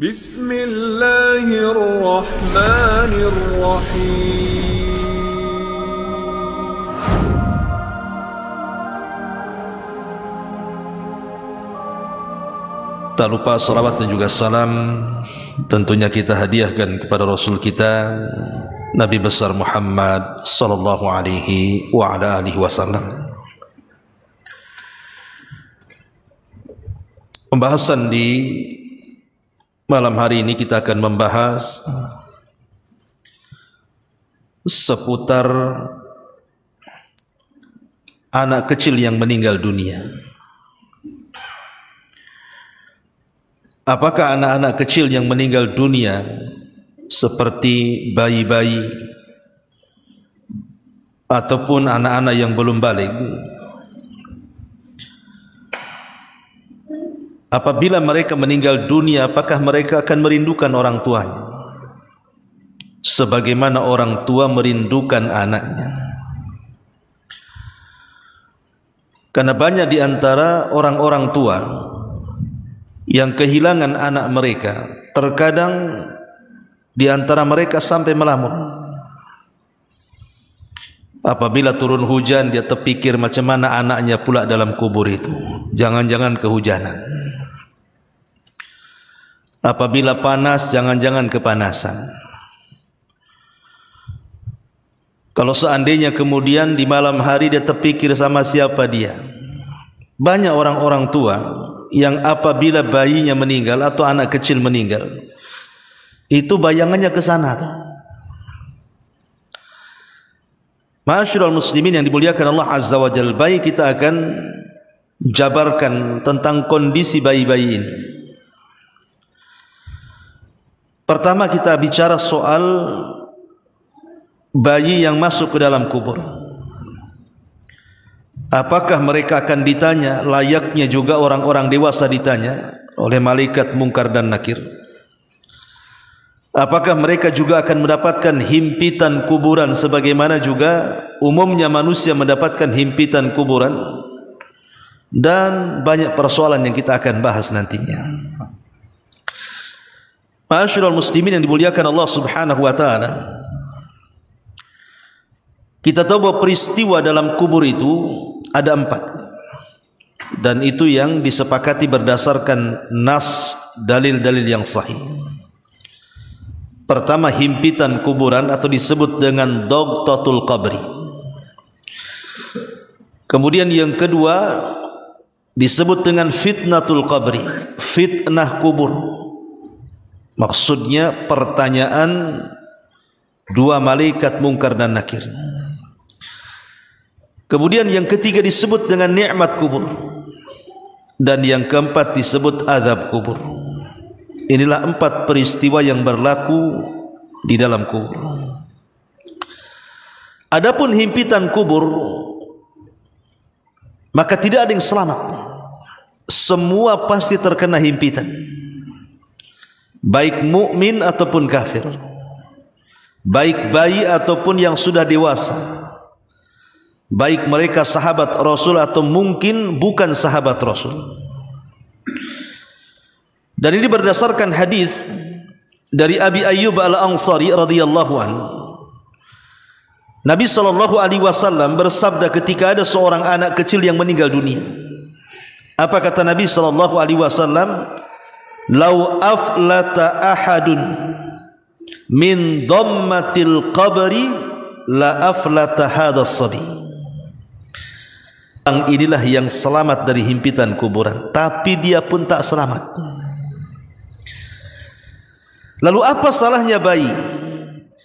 Bismillahirrahmanirrahim. Tak lupa salawat dan juga salam tentunya kita hadiahkan kepada Rasul kita Nabi besar Muhammad sallallahu alaihi wa ala alihi wasallam. Pembahasan di malam hari ini kita akan membahas seputar anak kecil yang meninggal dunia. Apakah anak-anak kecil yang meninggal dunia seperti bayi-bayi ataupun anak-anak yang belum balik, apabila mereka meninggal dunia, apakah mereka akan merindukan orang tuanya sebagaimana orang tua merindukan anaknya? Karena banyak di antara orang-orang tua yang kehilangan anak mereka, terkadang di antara mereka sampai melamun. Apabila turun hujan, dia terpikir macam mana anaknya pula dalam kubur itu, jangan-jangan kehujanan. Apabila panas, jangan-jangan kepanasan. Kalau seandainya kemudian di malam hari dia terpikir sama siapa dia. Banyak orang-orang tua yang apabila bayinya meninggal atau anak kecil meninggal, itu bayangannya ke sana tuh. Ma'asyiral muslimin yang dimuliakan Allah Azza wa Jalla, baik kita akan jabarkan tentang kondisi bayi-bayi ini. Pertama kita bicara soal bayi yang masuk ke dalam kubur. Apakah mereka akan ditanya, layaknya juga orang-orang dewasa ditanya oleh malaikat Munkar dan Nakir? Apakah mereka juga akan mendapatkan himpitan kuburan sebagaimana juga umumnya manusia mendapatkan himpitan kuburan? Dan banyak persoalan yang kita akan bahas nantinya. Ma'asyiral muslimin yang dimuliakan Allah Subhanahu wa taala, kita tahu bahwa peristiwa dalam kubur itu ada 4, dan itu yang disepakati berdasarkan nas dalil-dalil yang sahih. Pertama, himpitan kuburan atau disebut dengan dogtatul qabri. Kemudian yang kedua disebut dengan fitnatul qabri, fitnah kubur. Maksudnya pertanyaan dua malaikat Munkar dan Nakir. Kemudian yang ketiga disebut dengan nikmat kubur, dan yang keempat disebut azab kubur. Inilah 4 peristiwa yang berlaku di dalam kubur. Adapun himpitan kubur, maka tidak ada yang selamat. Semua pasti terkena himpitan, baik mukmin ataupun kafir, baik bayi ataupun yang sudah dewasa, baik mereka sahabat Rasul atau mungkin bukan sahabat Rasul. Dan ini berdasarkan hadis dari Abi Ayyub Al-Ansari radhiyallahu anhu. Nabi sallallahu alaihi wasallam bersabda ketika ada seorang anak kecil yang meninggal dunia. Apa kata Nabi sallallahu alaihi wasallam? "Lau aflata ahadun min dhammatil qabri la aflata hadzal sabi." Inilah yang selamat dari himpitan kuburan, tapi dia pun tak selamat. Lalu apa salahnya bayi?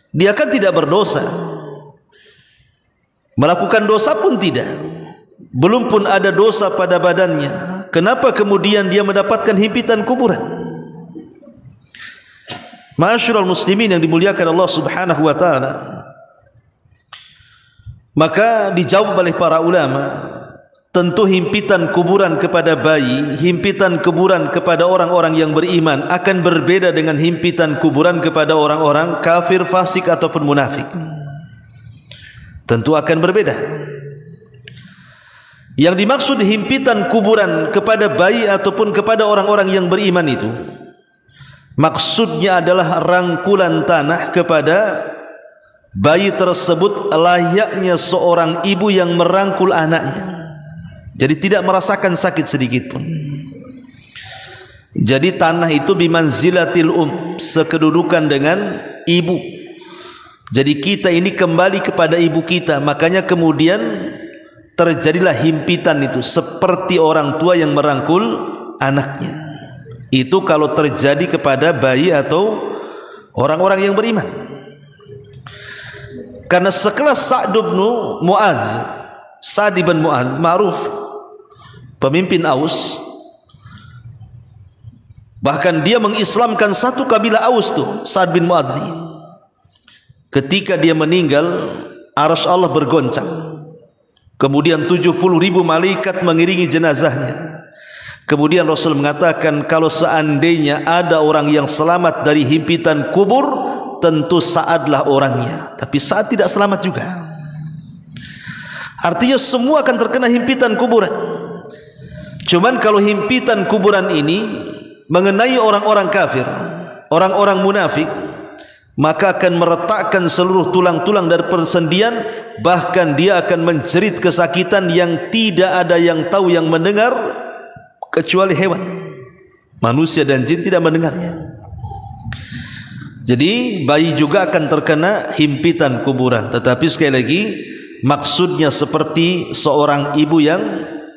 Dia kan tidak berdosa, melakukan dosa pun tidak, belum pun ada dosa pada badannya. Kenapa kemudian dia mendapatkan himpitan kuburan? Ma'asyiral muslimin yang dimuliakan Allah Subhanahu wa taala, maka dijawab oleh para ulama, tentu himpitan kuburan kepada bayi, himpitan kuburan kepada orang-orang yang beriman akan berbeda dengan himpitan kuburan kepada orang-orang kafir, fasik ataupun munafik. Tentu akan berbeda. Yang dimaksud himpitan kuburan kepada bayi ataupun kepada orang-orang yang beriman itu Maksudnya adalah rangkulan tanah kepada bayi tersebut layaknya seorang ibu yang merangkul anaknya. Jadi tidak merasakan sakit sedikit pun. Jadi tanah itu bimanzilatil sekedudukan dengan ibu. Jadi kita ini kembali kepada ibu kita. Makanya kemudian terjadilah himpitan itu seperti orang tua yang merangkul anaknya. Itu kalau terjadi kepada bayi atau orang-orang yang beriman. Karena sekelas Sa'd bin Mu'adz, Sa'd bin Mu'adz ma'ruf pemimpin Aus, bahkan dia mengislamkan satu kabilah Aus tuh, Sa'd bin Mu'adz. Ketika dia meninggal, arsy Allah bergoncang. Kemudian 70.000 malaikat mengiringi jenazahnya. Kemudian Rasul mengatakan, kalau seandainya ada orang yang selamat dari himpitan kubur, tentu Sa'adlah orangnya. Tapi Sa'ad tidak selamat juga. Artinya semua akan terkena himpitan kuburan. Cuman kalau himpitan kuburan ini mengenai orang-orang kafir, orang-orang munafik, maka akan meretakkan seluruh tulang-tulang dari persendian. Bahkan dia akan menjerit kesakitan yang tidak ada yang tahu, yang mendengar, kecuali hewan. Manusia dan jin tidak mendengarnya. Jadi bayi juga akan terkena himpitan kuburan. Tetapi sekali lagi, maksudnya seperti seorang ibu yang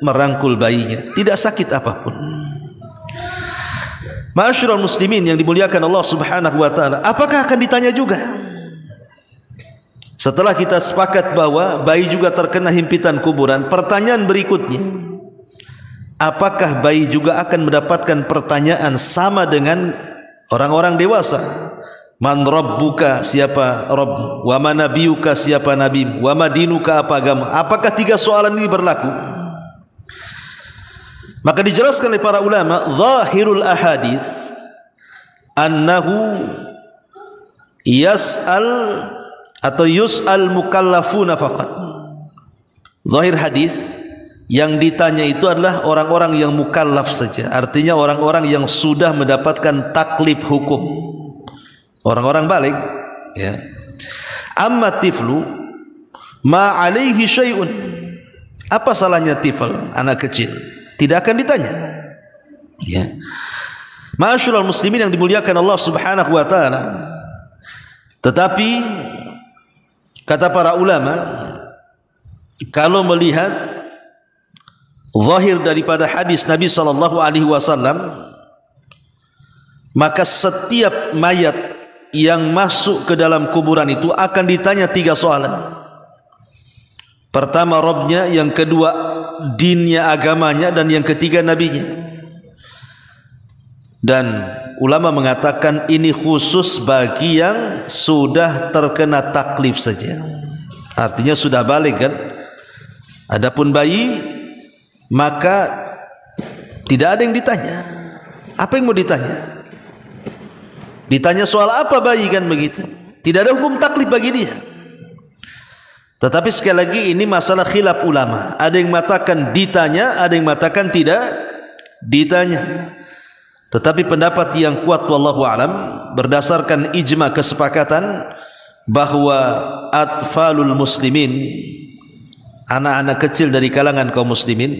merangkul bayinya, tidak sakit apapun. Ma'asyiral muslimin yang dimuliakan Allah Subhanahu wa taala, apakah akan ditanya juga? Setelah kita sepakat bahwa bayi juga terkena himpitan kuburan, pertanyaan berikutnya, apakah bayi juga akan mendapatkan pertanyaan sama dengan orang-orang dewasa? Man rabbuka, siapa Rabbmu? Wa man nabiyuka, siapa nabimu? Wa ma dinuka, apa agama? Apakah 3 soalan ini berlaku? Maka dijelaskan oleh para ulama, zahirul ahadits annahu yas'al atau yus'al mukallafuna faqat. Zahir hadis, yang ditanya itu adalah orang-orang yang mukallaf saja. Artinya orang-orang yang sudah mendapatkan taklif hukum, orang-orang baligh, ya. Amma tiflu ma alaihi syai'un. Apa salahnya tifl, anak kecil? Tidak akan ditanya, ya. Ma'asyiral muslimin yang dimuliakan Allah Subhanahu wa taala. Tetapi kata para ulama, kalau melihat zahir daripada hadis Nabi sallallahu alaihi wasallam, maka setiap mayat yang masuk ke dalam kuburan itu akan ditanya 3 soalan. Pertama Rabbnya, yang kedua dinnya, agamanya, dan yang ketiga nabinya. Dan ulama mengatakan ini khusus bagi yang sudah terkena taklif saja. Artinya sudah balik kan. Adapun bayi, maka tidak ada yang ditanya. Apa yang mau ditanya? Ditanya soal apa bayi kan begitu. Tidak ada hukum taklif bagi dia. Tetapi sekali lagi ini masalah khilaf ulama. Ada yang mengatakan ditanya, ada yang mengatakan tidak ditanya. Tetapi pendapat yang kuat wallahu alam, berdasarkan ijma kesepakatan bahwa atfalul muslimin, anak-anak kecil dari kalangan kaum muslimin,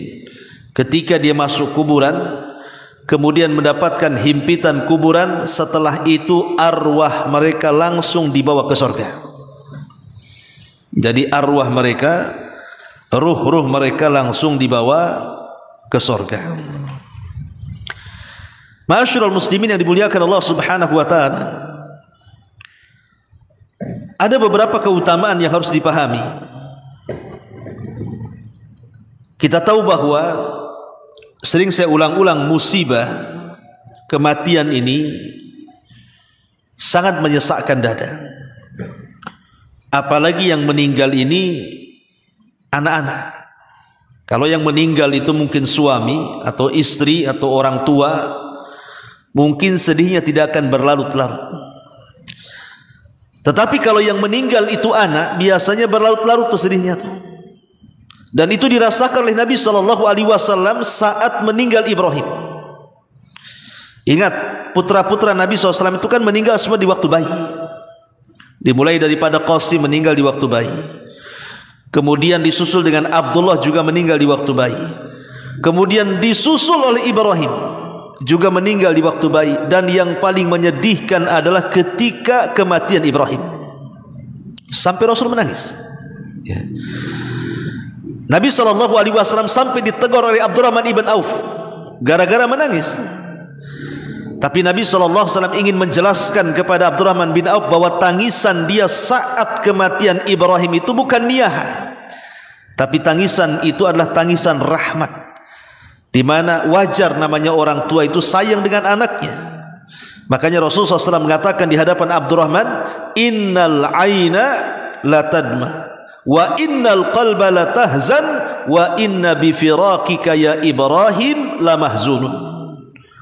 ketika dia masuk kuburan kemudian mendapatkan himpitan kuburan, setelah itu arwah mereka langsung dibawa ke surga. Jadi arwah mereka, ruh-ruh mereka langsung dibawa ke surga. Ma'asyiral muslimin yang dimuliakan Allah Subhanahu wa taala, ada beberapa keutamaan yang harus dipahami. Kita tahu bahwa sering saya ulang-ulang, musibah kematian ini sangat menyesakkan dada. Apalagi yang meninggal ini anak-anak. Kalau yang meninggal itu mungkin suami atau istri atau orang tua, mungkin sedihnya tidak akan berlarut-larut. Tetapi kalau yang meninggal itu anak, biasanya berlarut-larut tuh sedihnya tuh. Dan itu dirasakan oleh Nabi sallallahu alaihi wasallam saat meninggal Ibrahim. Ingat, putra-putra Nabi SAW itu kan meninggal semua di waktu bayi. Dimulai daripada Qasim meninggal di waktu bayi, kemudian disusul dengan Abdullah juga meninggal di waktu bayi, kemudian disusul oleh Ibrahim juga meninggal di waktu bayi. Dan yang paling menyedihkan adalah ketika kematian Ibrahim, sampai Rasul menangis. Ya. Nabi SAW sampai ditegur oleh Abdurrahman ibn Auf gara-gara menangis. Tapi Nabi SAW ingin menjelaskan kepada Abdurrahman bin Auf bahwa tangisan dia saat kematian Ibrahim itu bukan niyah, tapi tangisan itu adalah tangisan rahmat, di mana wajar namanya orang tua itu sayang dengan anaknya. Makanya Rasulullah SAW mengatakan di hadapan Abdurrahman, innal aina la tadma wa innal qalba la tahzan wa inna bi firaqika ya Ibrahim la mahzunun.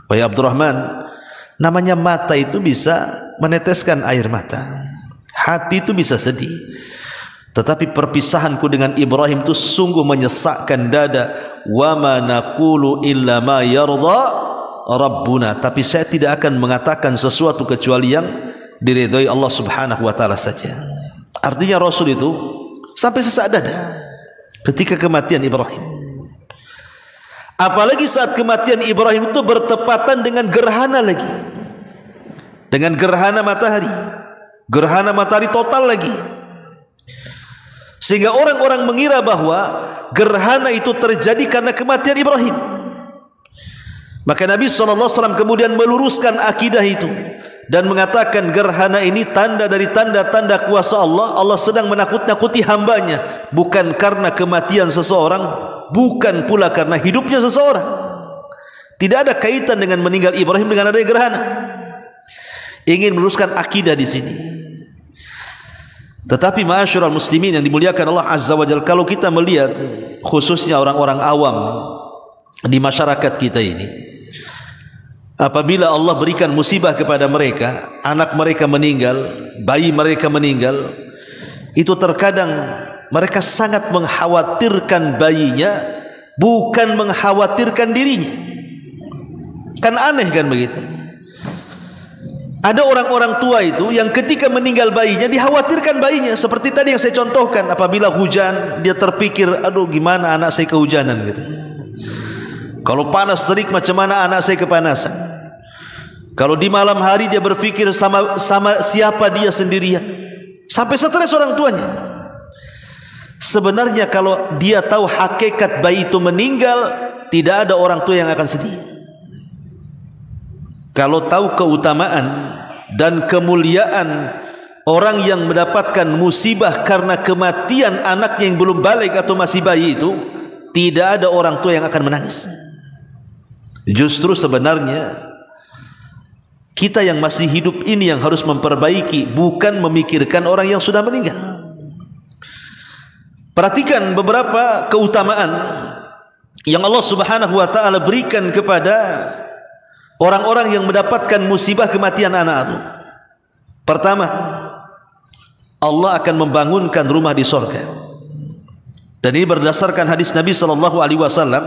Wahai Abdurrahman, namanya mata itu bisa meneteskan air mata, hati itu bisa sedih, tetapi perpisahanku dengan Ibrahim itu sungguh menyesakkan dada. Wa ma naqulu illa ma yarda rabbuna, tapi saya tidak akan mengatakan sesuatu kecuali yang diridhai Allah Subhanahu wa taala saja. Artinya Rasul itu sampai sesak dada ketika kematian Ibrahim. Apalagi saat kematian Ibrahim itu bertepatan dengan gerhana lagi, dengan gerhana matahari total lagi, sehingga orang-orang mengira bahwa gerhana itu terjadi karena kematian Ibrahim. Maka Nabi SAW kemudian meluruskan akidah itu dan mengatakan gerhana ini tanda dari tanda-tanda kuasa Allah. Allah sedang menakut-nakuti hambanya, bukan karena kematian seseorang, bukan pula karena hidupnya seseorang. Tidak ada kaitan dengan meninggal Ibrahim dengan adanya gerhana. Ingin meluruskan akidah di sini. Tetapi ma'asyiral muslimin yang dimuliakan Allah Azza wa Jalla, kalau kita melihat khususnya orang-orang awam di masyarakat kita ini, apabila Allah berikan musibah kepada mereka, anak mereka meninggal, bayi mereka meninggal, itu terkadang mereka sangat mengkhawatirkan bayinya, bukan mengkhawatirkan dirinya. Kan aneh kan begitu. Ada orang-orang tua itu yang ketika meninggal bayinya dikhawatirkan bayinya. Seperti tadi yang saya contohkan, apabila hujan dia terpikir, aduh gimana anak saya kehujanan gitu. Kalau panas terik macam mana anak saya kepanasan. Kalau di malam hari dia berpikir sama siapa dia sendirian. Sampai stres orang tuanya. Sebenarnya kalau dia tahu hakikat bayi itu meninggal, tidak ada orang tua yang akan sedih. Kalau tahu keutamaan dan kemuliaan orang yang mendapatkan musibah karena kematian anaknya yang belum balik atau masih bayi itu, tidak ada orang tua yang akan menangis. Justru sebenarnya kita yang masih hidup ini yang harus memperbaiki, bukan memikirkan orang yang sudah meninggal. Perhatikan beberapa keutamaan yang Allah Subhanahu wa taala berikan kepada orang-orang yang mendapatkan musibah kematian anak itu. Pertama, Allah akan membangunkan rumah di surga. Dan ini berdasarkan hadis Nabi sallallahu alaihi wasallam,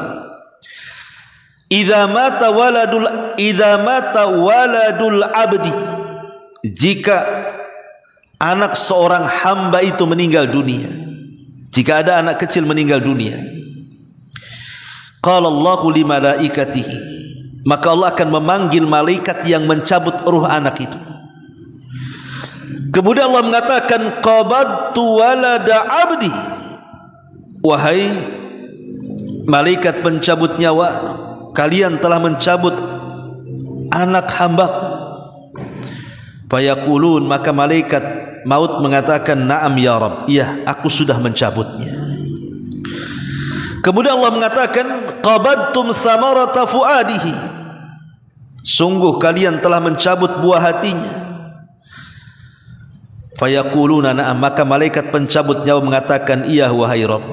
"Idza mata waladul abdi," jika anak seorang hamba itu meninggal dunia, jika ada anak kecil meninggal dunia, qala Allahu li malaikatihi, maka Allah akan memanggil malaikat yang mencabut ruh anak itu. Kemudian Allah mengatakan, qabadtu walada abdi, wahai malaikat pencabut nyawa, kalian telah mencabut anak hambaku. Fayaqulun, maka malaikat maut mengatakan, na'am ya Rabb, iya aku sudah mencabutnya. Kemudian Allah mengatakan, qabadtum samarata fuadihi, sungguh kalian telah mencabut buah hatinya. Fayaquluna na'am, maka malaikat pencabut nyawa mengatakan, iya wahai Rabb.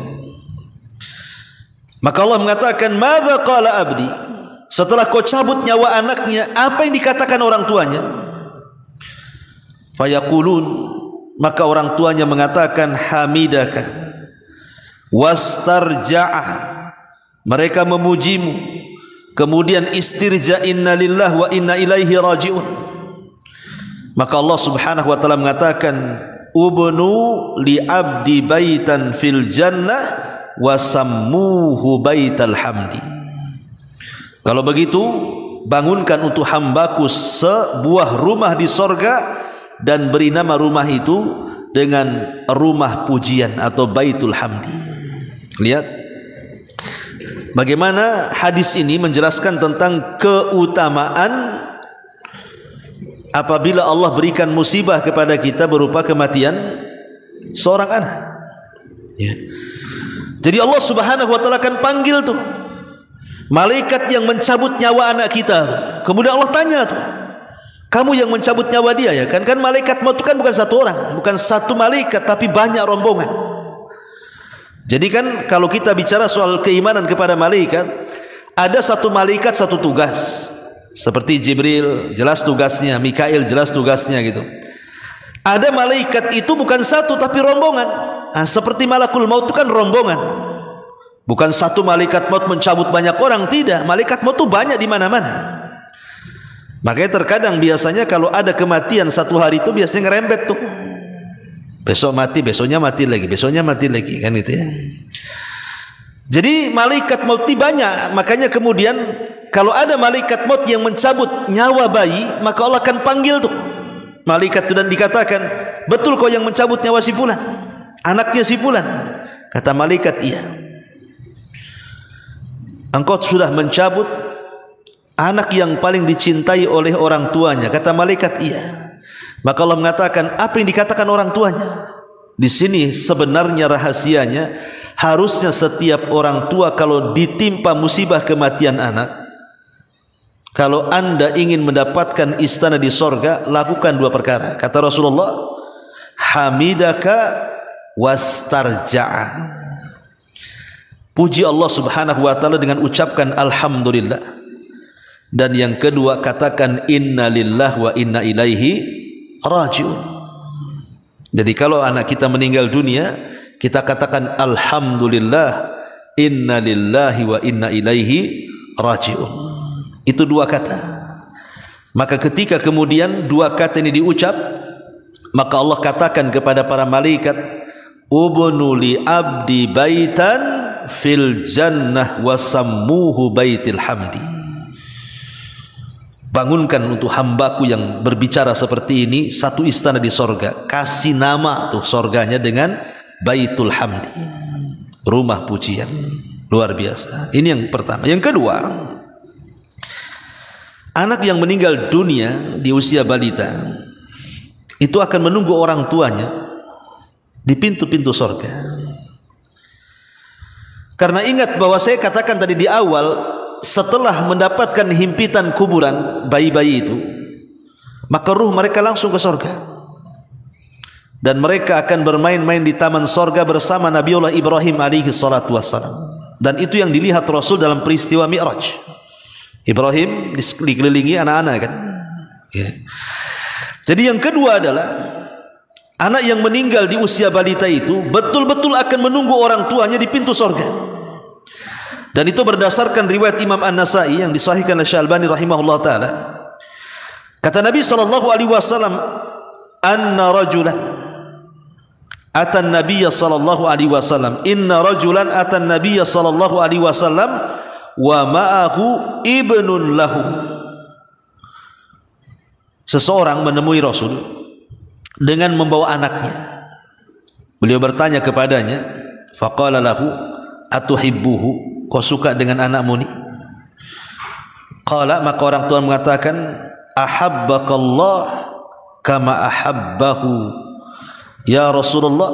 Maka Allah mengatakan, madza qala abdi, setelah kau cabut nyawa anaknya, apa yang dikatakan orang tuanya? Fayaqulun, maka orang tuanya mengatakan, hamidaka wastarja'ah, mereka memujimu, kemudian istirja inna lillahi wa inna ilaihi raji'un, maka Allah Subhanahu wa taala mengatakan ubnu li abdi baitan fil jannah wa sammuhu baital hamdi. Kalau begitu, bangunkan untuk hambaku sebuah rumah di sorga dan beri nama rumah itu dengan rumah pujian atau baitul hamdi. Lihat bagaimana hadis ini menjelaskan tentang keutamaan apabila Allah berikan musibah kepada kita berupa kematian seorang anak. Ya. Jadi Allah Subhanahu wa taala akan panggil tuh malaikat yang mencabut nyawa anak kita. Kemudian Allah tanya tuh, kamu yang mencabut nyawa dia ya kan? Kan malaikat maut itu kan bukan satu orang, bukan satu malaikat, tapi banyak rombongan. Jadi kan kalau kita bicara soal keimanan kepada malaikat, ada satu malaikat satu tugas. Seperti Jibril jelas tugasnya, Mikail jelas tugasnya gitu. Ada malaikat itu bukan satu tapi rombongan. Nah, seperti malakul maut itu kan rombongan. Bukan satu malaikat maut mencabut banyak orang, tidak. Malaikat maut itu banyak di mana-mana. Makanya terkadang biasanya kalau ada kematian satu hari itu biasanya ngerembet tuh. Besok mati, besoknya mati lagi, besoknya mati lagi, kan itu ya. Jadi malaikat maut itu banyak. Makanya kemudian kalau ada malaikat maut yang mencabut nyawa bayi, maka Allah akan panggil tuh malaikat itu dan dikatakan, betul kau yang mencabut nyawa si fulan, anaknya si fulan? Kata malaikat, iya. Engkau sudah mencabut anak yang paling dicintai oleh orang tuanya. Kata malaikat, iya. Maka Allah mengatakan, apa yang dikatakan orang tuanya? Di sini sebenarnya rahasianya, harusnya setiap orang tua kalau ditimpa musibah kematian anak, kalau anda ingin mendapatkan istana di sorga, lakukan dua perkara. Kata Rasulullah, hamidaka wastarja'a. Puji Allah Subhanahu wa taala dengan ucapkan alhamdulillah. Dan yang kedua, katakan inna lillahi wa inna ilaihi raji'un. Jadi kalau anak kita meninggal dunia, kita katakan alhamdulillah, inna lillahi wa inna ilaihi raji'un. Itu dua kata. Maka ketika kemudian dua kata ini diucap, maka Allah katakan kepada para malaikat, ubnu li abdi baitan fil jannah wa sammuhu baitil hamdi. Bangunkan untuk hambaku yang berbicara seperti ini satu istana di sorga. Kasih nama tuh sorganya dengan baitul hamdi, rumah pujian. Luar biasa. Ini yang pertama. Yang kedua, anak yang meninggal dunia di usia balita itu akan menunggu orang tuanya di pintu-pintu sorga. Karena ingat bahwa saya katakan tadi di awal, setelah mendapatkan himpitan kuburan bayi-bayi itu, maka ruh mereka langsung ke sorga. Dan mereka akan bermain-main di taman sorga bersama Nabiullah Ibrahim alaihi salatu wassalam. Dan itu yang dilihat Rasul dalam peristiwa Mi'raj. Ibrahim dikelilingi anak-anak kan. Ya. Jadi yang kedua adalah anak yang meninggal di usia balita itu betul-betul akan menunggu orang tuanya di pintu sorga. Dan itu berdasarkan riwayat Imam An-Nasai yang disahihkan oleh Syalbani rahimahullah ta'ala. Kata Nabi SAW, anna rajulan atan nabiyya sallallahu alaihi wasallam, inna rajulan atan nabiyya sallallahu alaihi wasallam wa ma'ahu ibnun lahu. Seseorang menemui Rasul dengan membawa anaknya. Beliau bertanya kepadanya, faqala lahu atuhibbuhu, kau suka dengan anakmu ni? Qala, maka orang tua mengatakan, ahabbakallah kama ahabbahu ya Rasulullah,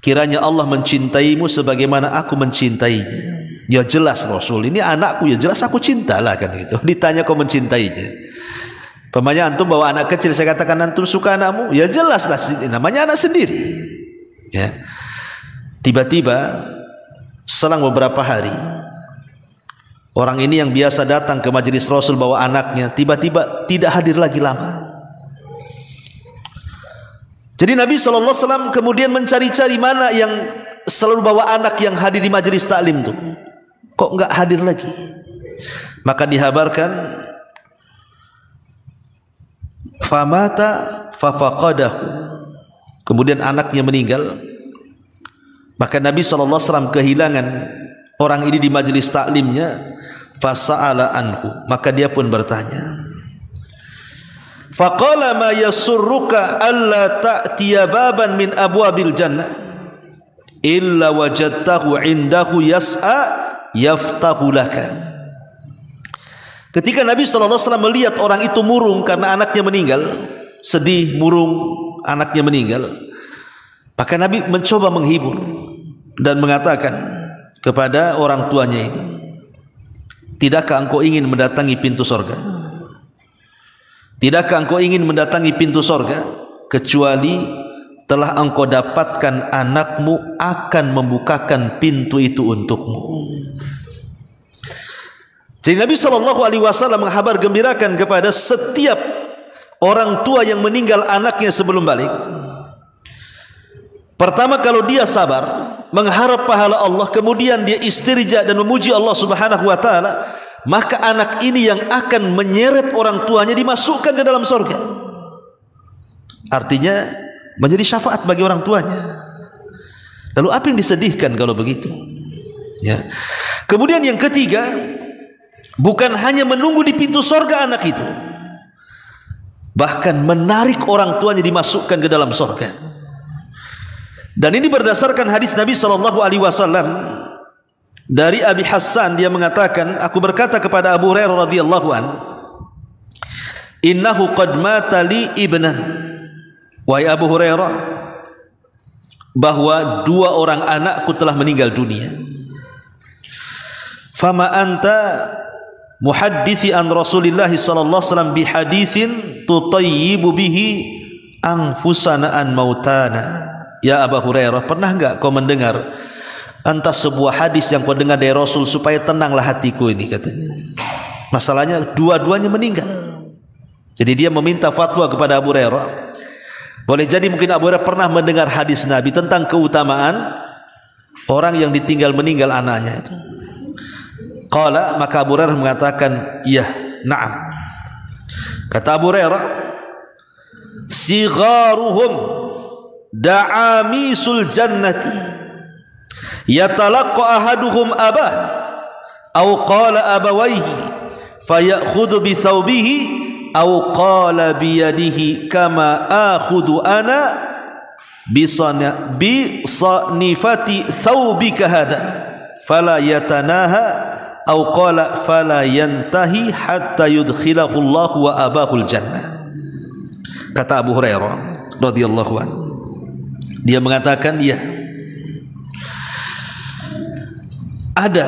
kiranya Allah mencintaimu sebagaimana aku mencintainya. Ya jelas Rasul, ini anakku, ya jelas aku cintalah kan gitu. Ditanya kau mencintainya. Pemanya antum bawa anak kecil, saya katakan antum suka anakmu, ya jelas lah, namanya anak sendiri. Ya. Tiba-tiba selang beberapa hari, orang ini yang biasa datang ke majelis Rasul bawa anaknya, tiba-tiba tidak hadir lagi lama. Jadi Nabi SAW kemudian mencari-cari mana yang selalu bawa anak yang hadir di majelis taklim tuh. Kok enggak hadir lagi? Maka dihabarkan famata fafaqadahu, kemudian anaknya meninggal. Maka Nabi SAW kehilangan orang ini di majelis taklimnya. Fasa'ala anhu, maka dia pun bertanya. Faqala ma yasurruka alla ta'tiya baban min abwabil jannah illa wajadtahu indahu yas'a yaftahu laka. Ketika Nabi SAW melihat orang itu murung karena anaknya meninggal, sedih murung anaknya meninggal, maka Nabi mencoba menghibur dan mengatakan kepada orang tuanya ini, tidakkah engkau ingin mendatangi pintu sorga? Tidakkah engkau ingin mendatangi pintu sorga kecuali telah engkau dapatkan anakmu akan membukakan pintu itu untukmu. Jadi Nabi SAW menghabar gembirakan kepada setiap orang tua yang meninggal anaknya sebelum balik. Pertama, kalau dia sabar mengharap pahala Allah, kemudian dia istirja dan memuji Allah Subhanahu wa taala, maka anak ini yang akan menyeret orang tuanya dimasukkan ke dalam surga. Artinya menjadi syafaat bagi orang tuanya. Lalu apa yang disedihkan kalau begitu? Ya. Kemudian yang ketiga, bukan hanya menunggu di pintu surga anak itu, bahkan menarik orang tuanya dimasukkan ke dalam surga. Dan ini berdasarkan hadis Nabi SAW dari Abi Hassan. Dia mengatakan, aku berkata kepada Abu Hurairah radhiyallahu an, innahu qad mata li ibnan, wahai Abu Hurairah, bahwa dua orang anakku telah meninggal dunia. Fama anta muhadditsi an Rasulillah sallallahu alaihi wasallam bi haditsin tutayyibu bihi anfusana an mautana. Ya Abu Hurairah, pernah enggak kau mendengar entah sebuah hadis yang kau dengar dari Rasul supaya tenanglah hatiku ini, katanya. Masalahnya dua-duanya meninggal. Jadi dia meminta fatwa kepada Abu Hurairah. Boleh jadi mungkin Abu Hurairah pernah mendengar hadis Nabi tentang keutamaan orang yang ditinggal meninggal anaknya itu. Qala, maka Abu Hurairah mengatakan, iya, na'am. Kata Abu Hurairah, sigharuhum da'amisul jannati yatalaqqa ahaduhum abah aw qala abawayhi fayakhudhu bi thawbihi aw qala bi yadihi kama akhudhu ana bi sanifati thawbika hadha fala yatanaha aw qala fala yantahi hatta yudkhilahu Allah wa abahul jannah. Kata Abu Hurairah radhiyallahu anhu, dia mengatakan, ya, ada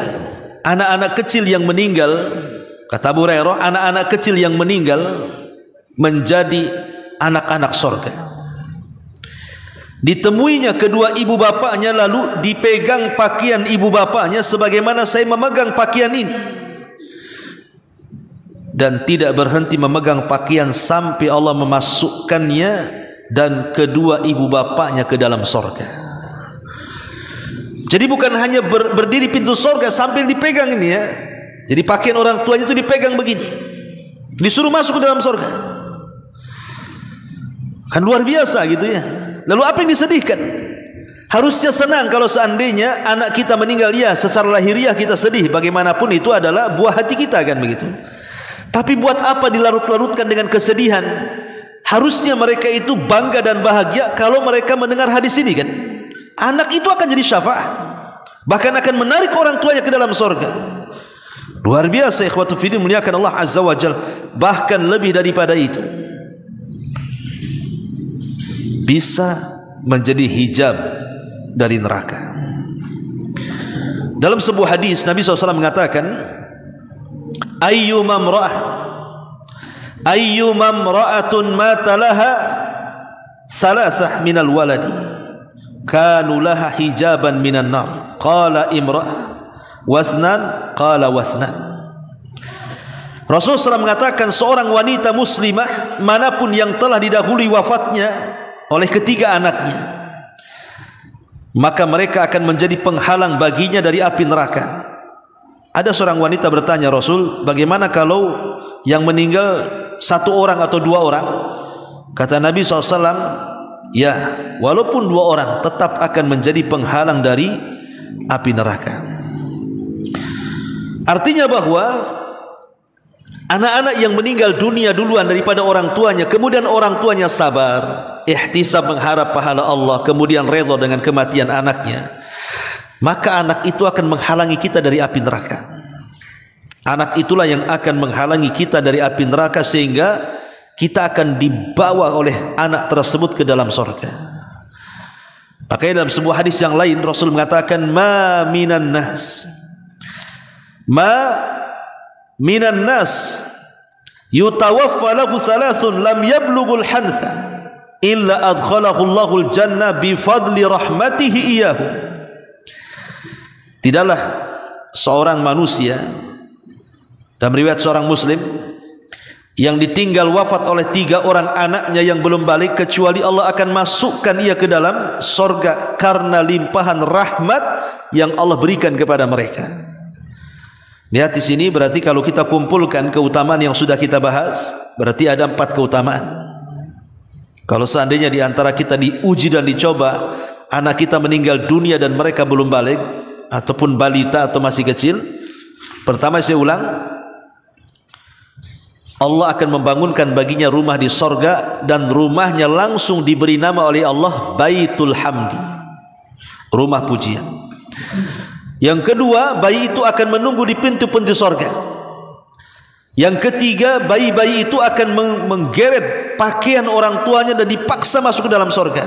anak-anak kecil yang meninggal. Kata Abu Hurairah, anak-anak kecil yang meninggal menjadi anak-anak surga. Ditemuinya kedua ibu bapaknya, lalu dipegang pakaian ibu bapaknya sebagaimana saya memegang pakaian ini, dan tidak berhenti memegang pakaian sampai Allah memasukkannya dan kedua ibu bapaknya ke dalam surga. Jadi bukan hanya berdiri pintu surga sambil dipegang ini, ya. Jadi pakaian orang tuanya itu dipegang begini, disuruh masuk ke dalam surga. Kan luar biasa gitu, ya. Lalu apa yang disedihkan? Harusnya senang kalau seandainya anak kita meninggal, ya, secara lahiriah kita sedih, bagaimanapun itu adalah buah hati kita, kan begitu. Tapi buat apa dilarut-larutkan dengan kesedihan? Harusnya mereka itu bangga dan bahagia kalau mereka mendengar hadis ini, kan. Anak itu akan jadi syafaat, bahkan akan menarik orang tuanya ke dalam surga. Luar biasa, ikhwatu fillah, muliakan Allah Azza wa Jalla. Bahkan lebih daripada itu, bisa menjadi hijab dari neraka. Dalam sebuah hadis Nabi SAW mengatakan, ayyuma imra'atun mata laha thalathah minal waladi kanu laha hijaban minan nar. Qala imra'ah wasnan, qala wasnan. Rasulullah SAW mengatakan, seorang wanita muslimah manapun yang telah didahului wafatnya oleh ketiga anaknya, maka mereka akan menjadi penghalang baginya dari api neraka. ada seorang wanita bertanya, Rasul, bagaimana kalau yang meninggal satu orang atau dua orang? Kata Nabi SAW, ya, walaupun dua orang tetap akan menjadi penghalang dari api neraka. Artinya bahwa anak-anak yang meninggal dunia duluan daripada orang tuanya, kemudian orang tuanya sabar, ihtisab mengharap pahala Allah, kemudian redha dengan kematian anaknya, maka anak itu akan menghalangi kita dari api neraka. Anak itulah yang akan menghalangi kita dari api neraka, sehingga kita akan dibawa oleh anak tersebut ke dalam surga. Makanya dalam sebuah hadis yang lain Rasul mengatakan, ma minan nas yutawaffa lahu thalathun lam yablughul hantha illa adkhalahu Allahul jannah bi fadli rahmatihi iyyahu. Tidaklah seorang manusia, dalam riwayat seorang muslim, yang ditinggal wafat oleh 3 orang anaknya yang belum balik, kecuali Allah akan masukkan ia ke dalam surga karena limpahan rahmat yang Allah berikan kepada mereka. Lihat di sini, berarti kalau kita kumpulkan keutamaan yang sudah kita bahas, berarti ada 4 keutamaan. Kalau seandainya di antara kita diuji dan dicoba, anak kita meninggal dunia dan mereka belum balik, ataupun balita atau masih kecil, pertama saya ulang, Allah akan membangunkan baginya rumah di sorga, dan rumahnya langsung diberi nama oleh Allah Baitul Hamdi, rumah pujian. Yang kedua, bayi itu akan menunggu di pintu-pintu sorga. Yang ketiga, bayi-bayi itu akan menggeret pakaian orang tuanya dan dipaksa masuk ke dalam sorga.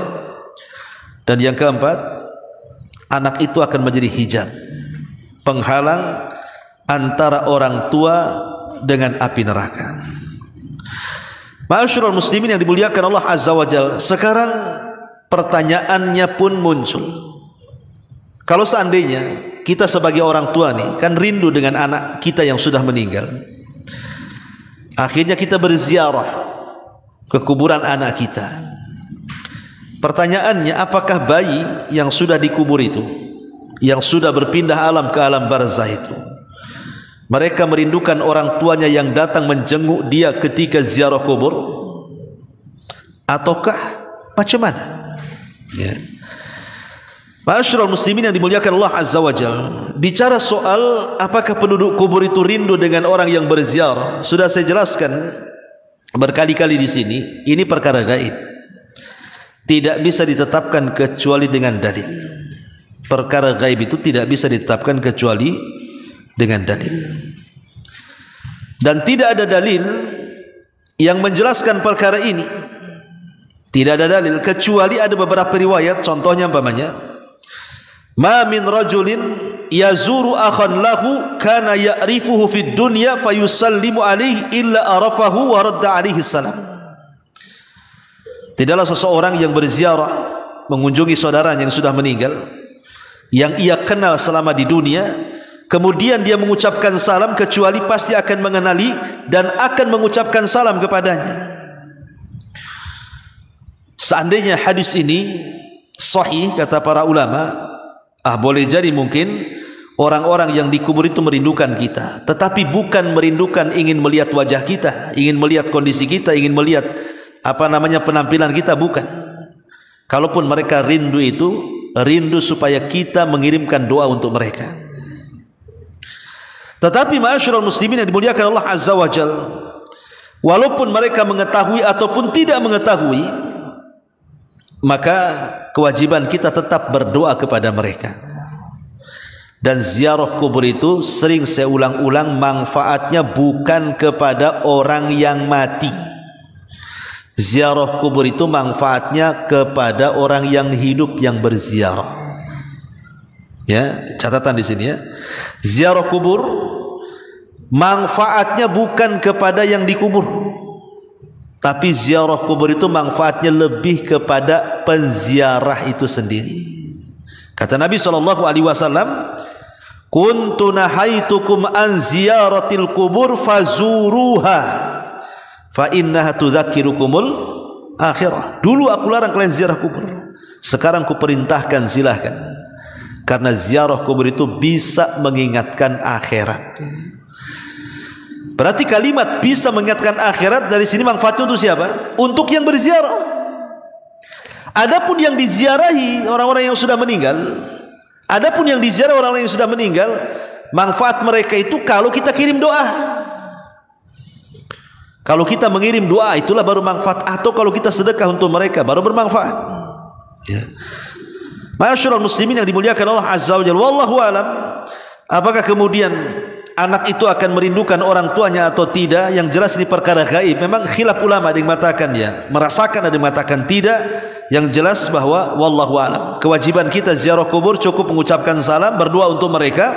Dan yang keempat, anak itu akan menjadi hijab, penghalang antara orang tua dengan api neraka. Ma'asyiral muslimin yang dimuliakan Allah Azza wa Jalla, sekarang pertanyaannya pun muncul. Kalau seandainya kita sebagai orang tua nih kan rindu dengan anak kita yang sudah meninggal, akhirnya kita berziarah ke kuburan anak kita. Pertanyaannya, apakah bayi yang sudah dikubur itu, yang sudah berpindah alam ke alam barzah itu, mereka merindukan orang tuanya yang datang menjenguk dia ketika ziarah kubur, ataukah macam mana? Ya. Ma'asyiral muslimin yang dimuliakan Allah Azza wa Jalla, bicara soal apakah penduduk kubur itu rindu dengan orang yang berziarah, sudah saya jelaskan berkali-kali di sini, ini perkara gaib, tidak bisa ditetapkan kecuali dengan dalil. Perkara gaib itu tidak bisa ditetapkan kecuali dengan dalil, dan tidak ada dalil yang menjelaskan perkara ini. Tidak ada dalil kecuali ada beberapa riwayat. Contohnya umpamanya, ma min rajulin yazuru akhan lahu kana ya'rifuhu fid dunya fayusallimu alaihi illa arafahu wa radda alaihi salam. Tidaklah seseorang yang berziarah mengunjungi saudaranya yang sudah meninggal, yang ia kenal selama di dunia, kemudian dia mengucapkan salam, kecuali pasti akan mengenali dan akan mengucapkan salam kepadanya. Seandainya hadis ini sahih, kata para ulama, boleh jadi mungkin orang-orang yang dikubur itu merindukan kita, tetapi bukan merindukan ingin melihat wajah kita, ingin melihat kondisi kita, ingin melihat penampilan kita, bukan. Kalaupun mereka rindu itu, rindu supaya kita mengirimkan doa untuk mereka. Tetapi ma'asyiral muslimin yang dimuliakan Allah Azza wa Jalla, walaupun mereka mengetahui ataupun tidak mengetahui, maka kewajiban kita tetap berdoa kepada mereka. Dan ziarah kubur itu, sering saya ulang-ulang, manfaatnya bukan kepada orang yang mati. Ziarah kubur itu manfaatnya kepada orang yang hidup yang berziarah. Ya, catatan di sini ya. Ziarah kubur manfaatnya bukan kepada yang dikubur, tapi ziarah kubur itu manfaatnya lebih kepada penziarah itu sendiri. Kata Nabi SAW, kuntu nahaitukum an ziyaratil kubur fazuruha fa innaha tudzakirukumul akhirah. Dulu aku larang kalian ziarah kubur, sekarang ku perintahkan, silahkan Karena ziarah kubur itu bisa mengingatkan akhirat. Berarti kalimat bisa mengingatkan akhirat dari sini manfaatnya untuk siapa? Untuk yang berziarah. Adapun yang diziarahi orang-orang yang sudah meninggal, adapun yang diziarah orang-orang yang sudah meninggal, manfaat mereka itu kalau kita kirim doa. Kalau kita mengirim doa itulah baru manfaat, atau kalau kita sedekah untuk mereka baru bermanfaat. Ya. Ma'asyiral muslimin yang dimuliakan Allah Azza wa Jalla, wallahu alam, apakah kemudian anak itu akan merindukan orang tuanya atau tidak? Yang jelas ini perkara gaib. Memang khilaf ulama, ada yang mengatakan ya merasakan, ada yang mengatakan tidak. Yang jelas bahwa wallahu alam, kewajiban kita ziarah kubur cukup mengucapkan salam, berdoa untuk mereka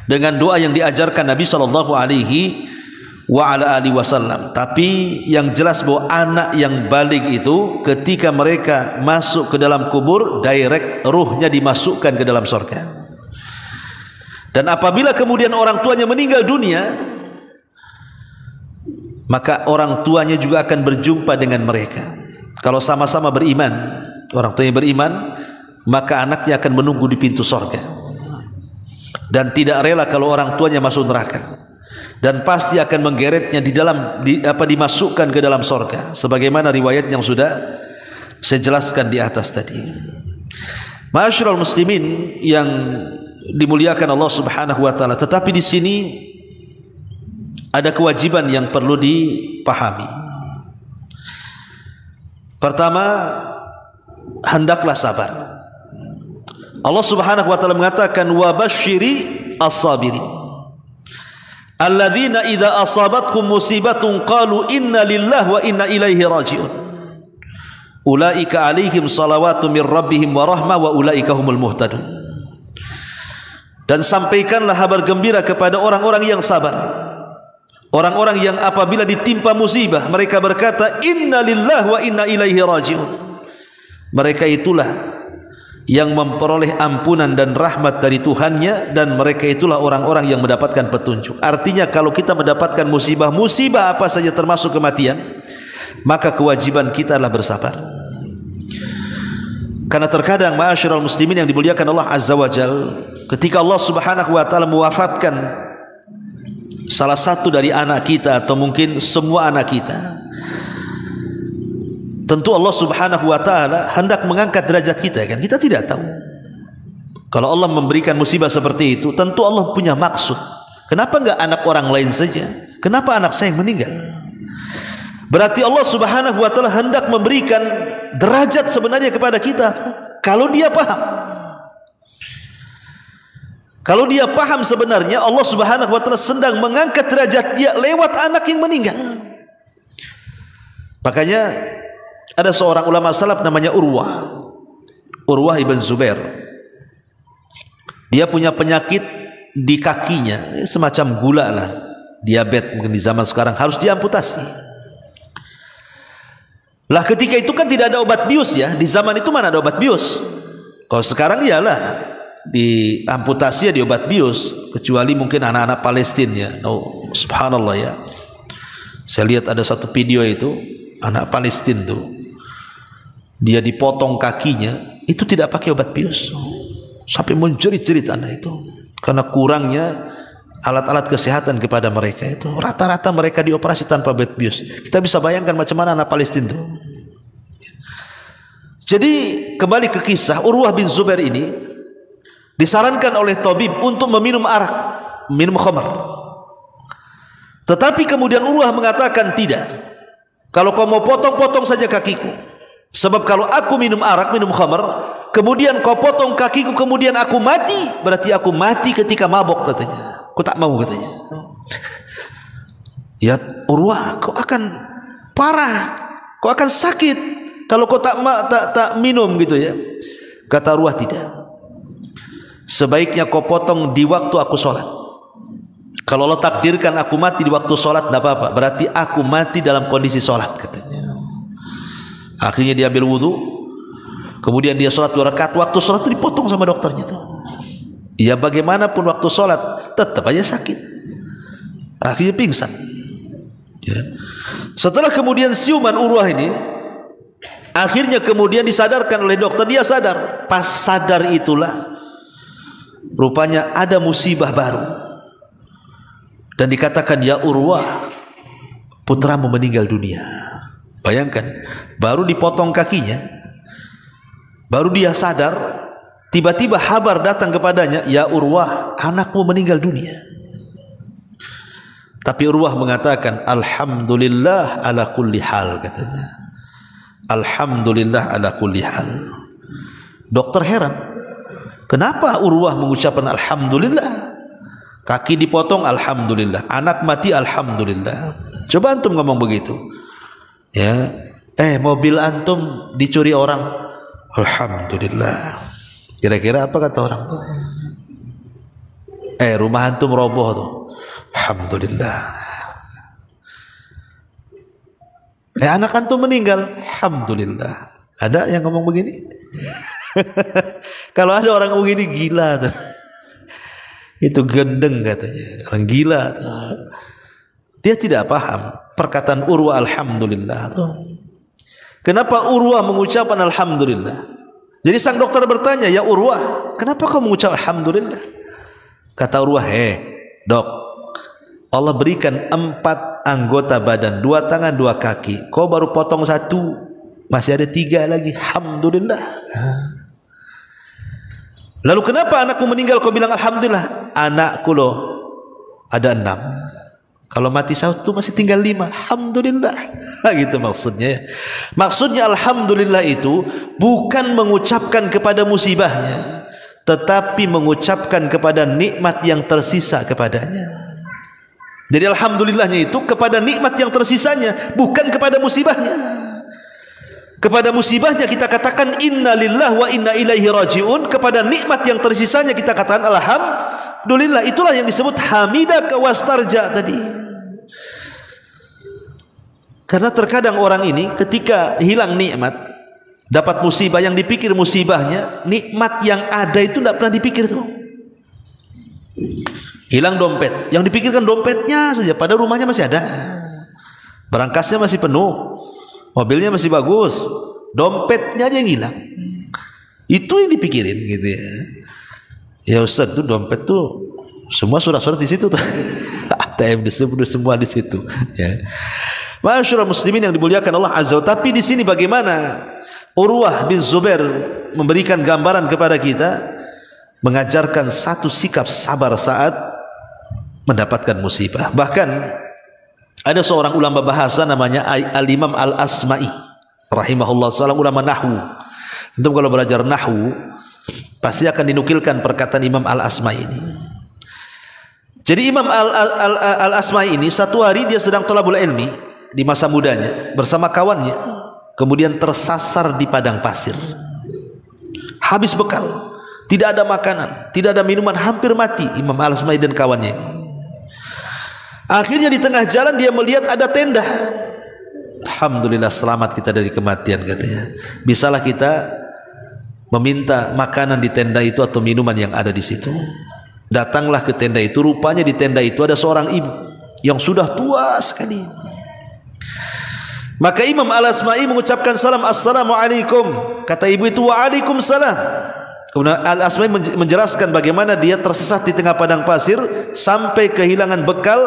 dengan doa yang diajarkan Nabi sallallahu alaihi wasallam. Tapi yang jelas bahwa anak yang baligh itu ketika mereka masuk ke dalam kubur, direct ruhnya dimasukkan ke dalam surga. Dan apabila kemudian orang tuanya meninggal dunia, maka orang tuanya juga akan berjumpa dengan mereka. Kalau sama-sama beriman, orang tuanya beriman, maka anaknya akan menunggu di pintu surga dan tidak rela kalau orang tuanya masuk neraka, dan pasti akan menggeretnya dimasukkan ke dalam surga, sebagaimana riwayat yang sudah saya jelaskan di atas tadi. Ma'asyiral muslimin yang dimuliakan Allah Subhanahu wa taala, tetapi di sini ada kewajiban yang perlu dipahami. Pertama, hendaklah sabar. Allah Subhanahu wa taala mengatakan wa basyiri as-sabirin alladzina idza asabatkum musibatun qalu inna lillahi wa inna ilaihi raji'un ulaika alaihim salawatu mir rabbihim wa rahmah wa ulaika humul muhtadun. Dan sampaikanlah kabar gembira kepada orang-orang yang sabar, orang-orang yang apabila ditimpa musibah mereka berkata inna lillahi wa inna ilaihi raji'un. Mereka itulah yang memperoleh ampunan dan rahmat dari Tuhannya, dan mereka itulah orang-orang yang mendapatkan petunjuk. Artinya kalau kita mendapatkan musibah apa saja termasuk kematian, maka kewajiban kita adalah bersabar. Karena terkadang ma'asyiral muslimin yang dimuliakan Allah Azza wa Jalla, ketika Allah Subhanahu wa taala mewafatkan salah satu dari anak kita atau mungkin semua anak kita, tentu Allah Subhanahu wa taala hendak mengangkat derajat kita, kan? Kita tidak tahu. Kalau Allah memberikan musibah seperti itu, tentu Allah punya maksud. Kenapa enggak anak orang lain saja? Kenapa anak saya yang meninggal? Berarti Allah Subhanahu wa taala hendak memberikan derajat sebenarnya kepada kita kalau dia paham. Kalau dia paham sebenarnya Allah Subhanahu wa taala sedang mengangkat derajat dia lewat anak yang meninggal. Makanya ada seorang ulama salaf namanya Urwah ibn Zubair. Dia punya penyakit di kakinya, semacam gula lah, diabetes mungkin di zaman sekarang, harus diamputasi. Lah ketika itu kan tidak ada obat bius ya, di zaman itu mana ada obat bius. Kalau sekarang iyalah diamputasi ya di obat bius, kecuali mungkin anak-anak Palestina ya. Oh, subhanallah ya. Saya lihat ada satu video itu anak Palestina tuh, dia dipotong kakinya itu tidak pakai obat bius, sampai menjerit-jerit anak itu karena kurangnya alat-alat kesehatan kepada mereka. Itu rata-rata mereka dioperasi tanpa obat bius. Kita bisa bayangkan macam mana anak Palestina itu. Jadi kembali ke kisah Urwah bin Zubair ini, disarankan oleh tabib untuk meminum arak, minum khamar. Tetapi kemudian Urwah mengatakan tidak. Kalau kau mau potong-potong saja kakiku. Sebab kalau aku minum arak, minum khamar, kemudian kau potong kakiku, kemudian aku mati, berarti aku mati ketika mabok katanya. Aku tak mau katanya. Ya Urwah, kau akan parah, kau akan sakit kalau kau tak minum gitu ya. Kata Urwah, tidak. Sebaiknya kau potong di waktu aku sholat. Kalau Allah takdirkan aku mati di waktu sholat, tidak apa-apa. Berarti aku mati dalam kondisi sholat katanya. Akhirnya dia ambil wudu, kemudian dia sholat 2 rakaat. Waktu sholat itu dipotong sama dokternya tuh. Ya bagaimanapun waktu sholat tetap aja sakit. Akhirnya pingsan ya. Setelah kemudian siuman Urwah ini, akhirnya kemudian disadarkan oleh dokter. Dia sadar. Pas sadar itulah rupanya ada musibah baru. Dan dikatakan, ya Urwah, putramu meninggal dunia. Bayangkan, baru dipotong kakinya, baru dia sadar, tiba-tiba kabar datang kepadanya, ya Urwah, anakmu meninggal dunia. Tapi Urwah mengatakan, alhamdulillah ala kulli hal, katanya. Alhamdulillah ala kulli hal. Dokter heran, kenapa Urwah mengucapkan alhamdulillah? Kaki dipotong, alhamdulillah. Anak mati, alhamdulillah. Coba antum ngomong begitu, ya, mobil antum dicuri orang, alhamdulillah. Kira-kira apa kata orang tuh? Rumah antum roboh tuh, alhamdulillah. Anak antum meninggal, alhamdulillah. Ada yang ngomong begini? Kalau ada orang ngomong begini, gila tuh. Itu gendeng katanya, orang gila tuh. Dia tidak paham perkataan Urwah alhamdulillah tuh. Kenapa Urwah mengucapkan alhamdulillah? Jadi sang dokter bertanya, ya Urwah, kenapa kau mengucap alhamdulillah? Kata Urwah, dok, Allah berikan 4 anggota badan, 2 tangan 2 kaki, kau baru potong 1, masih ada 3 lagi, alhamdulillah. Lalu kenapa anakmu meninggal kau bilang alhamdulillah? Anakku loh ada 6, kalau mati 1 masih tinggal 5, alhamdulillah. Gitu maksudnya. Maksudnya alhamdulillah itu bukan mengucapkan kepada musibahnya, tetapi mengucapkan kepada nikmat yang tersisa kepadanya. Jadi alhamdulillahnya itu kepada nikmat yang tersisanya, bukan kepada musibahnya. Kepada musibahnya kita katakan inna lillahi wa inna ilaihi raji'un, kepada nikmat yang tersisanya kita katakan alhamdulillah. Itulah yang disebut hamidaka wastarja tadi. Karena terkadang orang ini ketika hilang nikmat, dapat musibah, yang dipikir musibahnya, nikmat yang ada itu tidak pernah dipikir tuh. Hilang dompet, yang dipikirkan dompetnya saja, pada rumahnya masih ada, berangkasnya masih penuh, mobilnya masih bagus, dompetnya aja yang hilang. Itu yang dipikirin gitu ya. Ya Ustaz, tuh dompet tuh semua surat-surat di situ tuh. ATM disebut semua di situ ya. Masyaallah muslimin yang dimuliakan Allah Azza wa. Tapi di sini bagaimana Urwah bin Zubair memberikan gambaran kepada kita, mengajarkan satu sikap sabar saat mendapatkan musibah. Bahkan ada seorang ulama bahasa namanya Al-Imam Al-Asma'i rahimahullah, seorang ulama nahwu. Antum kalau belajar nahwu pasti akan dinukilkan perkataan Imam Al-Asma'i ini. Jadi Imam Al-Asma'i ini satu hari dia sedang thalabul ilmi di masa mudanya bersama kawannya, kemudian tersasar di padang pasir, habis bekal, tidak ada makanan, tidak ada minuman, hampir mati Imam Al-Asma'i dan kawannya ini. Akhirnya di tengah jalan dia melihat ada tenda. Alhamdulillah, selamat kita dari kematian katanya. Bisalah kita meminta makanan di tenda itu atau minuman yang ada di situ. Datanglah ke tenda itu, rupanya di tenda itu ada seorang ibu yang sudah tua sekali. Maka Imam Al-Asma'i mengucapkan salam, assalamualaikum. Kata ibu itu, waalaikumsalam. Kemudian Al-Asma'i menjelaskan bagaimana dia tersesat di tengah padang pasir sampai kehilangan bekal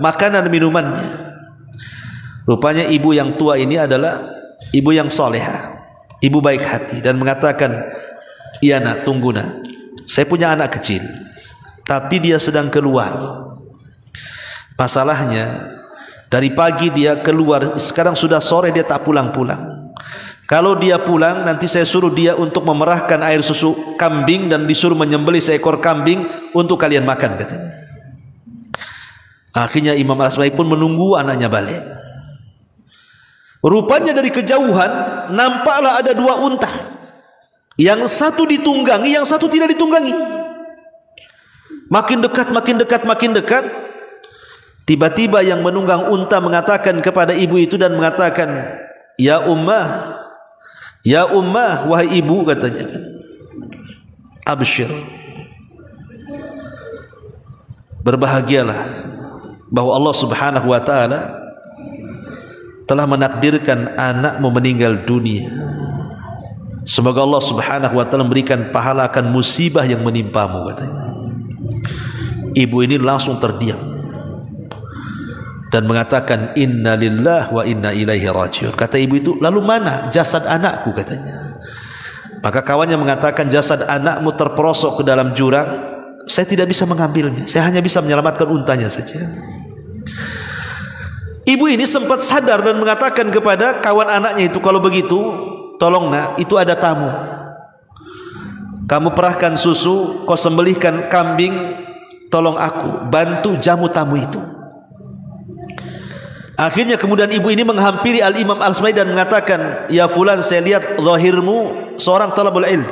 makanan minumannya. Rupanya ibu yang tua ini adalah ibu yang solehah, ibu baik hati, dan mengatakan, iya nak, tunggu nak, saya punya anak kecil, tapi dia sedang keluar. Masalahnya dari pagi dia keluar, sekarang sudah sore dia tak pulang-pulang. Kalau dia pulang, nanti saya suruh dia untuk memerahkan air susu kambing dan disuruh menyembelih seekor kambing untuk kalian makan katanya. Akhirnya Imam Al-Asma'i pun menunggu anaknya balik. Rupanya dari kejauhan nampaklah ada 2 unta. Yang satu ditunggangi, yang satu tidak ditunggangi. Makin dekat, makin dekat, makin dekat. Tiba-tiba yang menunggang unta mengatakan kepada ibu itu dan mengatakan, ya ummah, ya ummah, wahai ibu, katanya kan, absyir, berbahagialah bahwa Allah Subhanahu wa taala telah menakdirkan anakmu meninggal dunia. Semoga Allah Subhanahu wa taala memberikan pahala akan musibah yang menimpamu, katanya. Ibu ini langsung terdiam dan mengatakan inna lillahi wa inna ilaihi rajiun. Kata ibu itu, lalu mana jasad anakku, katanya. Maka kawannya mengatakan, jasad anakmu terperosok ke dalam jurang, saya tidak bisa mengambilnya, saya hanya bisa menyelamatkan untanya saja. Ibu ini sempat sadar dan mengatakan kepada kawan anaknya itu, kalau begitu tolong nak, itu ada tamu, kamu perahkan susu, kau sembelihkan kambing, tolong aku bantu jamu tamu itu. Akhirnya kemudian ibu ini menghampiri Al-Imam Al-Asma'i dan mengatakan, ya fulan, saya lihat zahirmu seorang talabul ilm,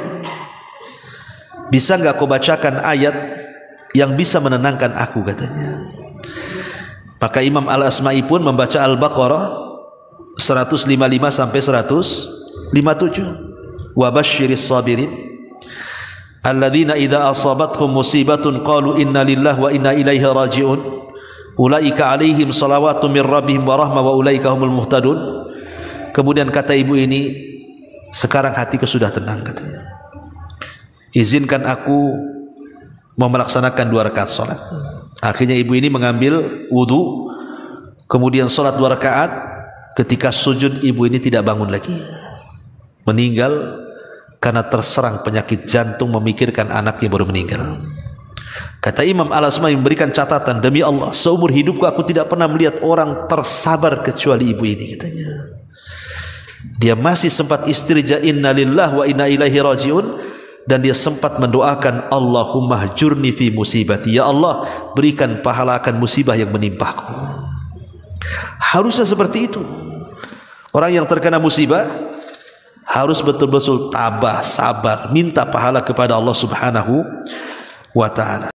bisa enggak kau bacakan ayat yang bisa menenangkan aku, katanya. Maka Imam Al-Asma'i pun membaca Al-Baqarah 155 sampai 157. Wa basyiris sabirin alladzina idza asabathum musibatun qalu inna lillahi wa inna ilaihi raji'un ulaika alaihim salawatu mir rabbihim wa rahmah wa ulaika humul muhtadun. Kemudian kata ibu ini, sekarang hatiku sudah tenang, katanya. Izinkan aku mau melaksanakan 2 rakaat salat. Akhirnya ibu ini mengambil wudu, kemudian salat 2 rakaat. Ketika sujud, ibu ini tidak bangun lagi, meninggal karena terserang penyakit jantung memikirkan anaknya baru meninggal. Kata Imam Al-Asma'i memberikan catatan, demi Allah, seumur hidupku aku tidak pernah melihat orang tersabar kecuali ibu ini, katanya. Dia masih sempat istirja inna lillahi wa inna ilaihi raji'un, dan dia sempat mendoakan Allahumma hjurni fi musibati, ya Allah, berikan pahala akan musibah yang menimpaku. Harusnya seperti itu. Orang yang terkena musibah harus betul-betul tabah, sabar, minta pahala kepada Allah Subhanahu wa ta'ala.